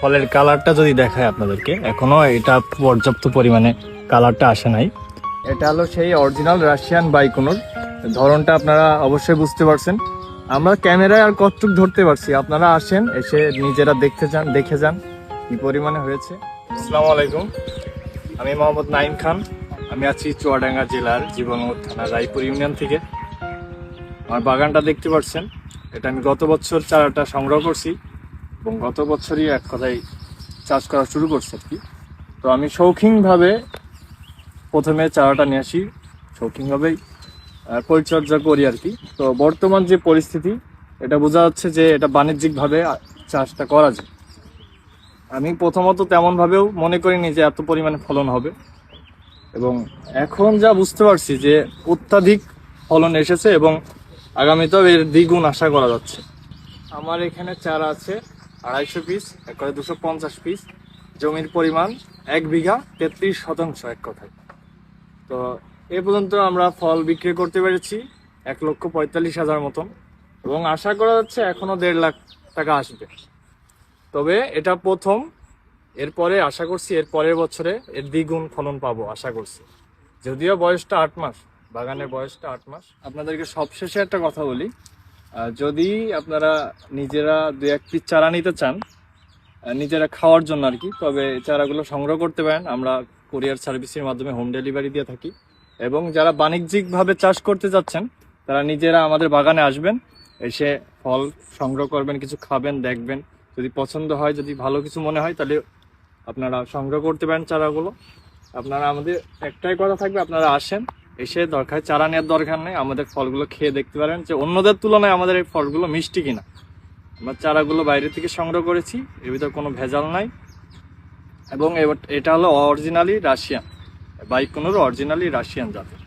ফলের কালারটা যদি দেখায় আপনাদেরকে, এখনো এটা পর্যাপ্ত পরিমাণে কালারটা আসে নাই। এটা হলো সেই অরিজিনাল রাশিয়ান বাইকোনোর। ধরনটা আপনারা অবশ্যই বুঝতে পারছেন। আমরা ক্যামেরায় আর কতটুক ধরতে পারছি, আপনারা আসেন, এসে নিজেরা দেখে যান কি পরিমাণে হয়েছে। আসসালামু আলাইকুম, আমি মোহাম্মদ নাইম খান। আমি আছি চুয়াডাঙ্গা জেলার জীবনগর থানা রায়পুর ইউনিয়ন থেকে। আমার বাগানটা দেখতে পাচ্ছেন, এটা আমি গত বছর চারাটা সংগ্রহ করছি এবং গত বছরই এক কথায় চাষ করা শুরু করছি আর কি। তো আমি শৌখিনভাবে প্রথমে চারাটা নিয়ে আসি, শৌখিনভাবেই পরিচর্যা করি আর কি। তো বর্তমান যে পরিস্থিতি, এটা বোঝা যাচ্ছে যে এটা বাণিজ্যিকভাবে চাষটা করা যায়। আমি প্রথমত তেমনভাবেও মনে করিনি যে এত পরিমাণে ফলন হবে, এবং এখন যা বুঝতে পারছি যে অত্যাধিক ফলন এসেছে এবং আগামীতেও এর দ্বিগুণ আশা করা যাচ্ছে। আমার এখানে চারা আছে 250 পিস, একরে 250 পিস। জমির পরিমাণ 1 বিঘা 33 শতাংশ এক কথায়। তো এ পর্যন্ত আমরা ফল বিক্রি করতে পেরেছি 1,45,000 মতন, এবং আশা করা যাচ্ছে এখনো 1.5 লাখ টাকা আসবে। তবে এটা প্রথম, এরপরে আশা করছি এর পরের বছরে এর দ্বিগুণ ফলন পাবো আশা করছি। যদিও বয়সটা 8 মাস, বাগানের বয়সটা 8 মাস। আপনাদেরকে সবশেষে একটা কথা বলি, যদি আপনারা নিজেরা 2-1 পিস চারা নিতে চান নিজেরা খাওয়ার জন্য আর কি, তবে চারাগুলো সংগ্রহ করতে পারেন। আমরা কুরিয়ার সার্ভিসের মাধ্যমে হোম ডেলিভারি দিয়ে থাকি। এবং যারা বাণিজ্যিকভাবে চাষ করতে যাচ্ছেন তারা নিজেরা আমাদের বাগানে আসবেন, এসে ফল সংগ্রহ করবেন, কিছু খাবেন, দেখবেন। যদি পছন্দ হয়, যদি ভালো কিছু মনে হয়, তাহলে আপনারা সংগ্রহ করতে পারেন চারাগুলো। আপনারা, আমাদের একটাই কথা থাকবে, আপনারা আসেন, এসে দরকার চারা নেওয়ার দরকার নেই, আমাদের ফলগুলো খেয়ে দেখতে পারেন যে অন্যদের তুলনায় আমাদের এই ফলগুলো মিষ্টি কিনা। আমরা চারাগুলো বাইরে থেকে সংগ্রহ করেছি, এর ভিতরে কোনো ভেজাল নাই। এবং এটা হলো অরিজিনালি রাশিয়ান বাইকোনোর, অরিজিনালি রাশিয়ান জাতের।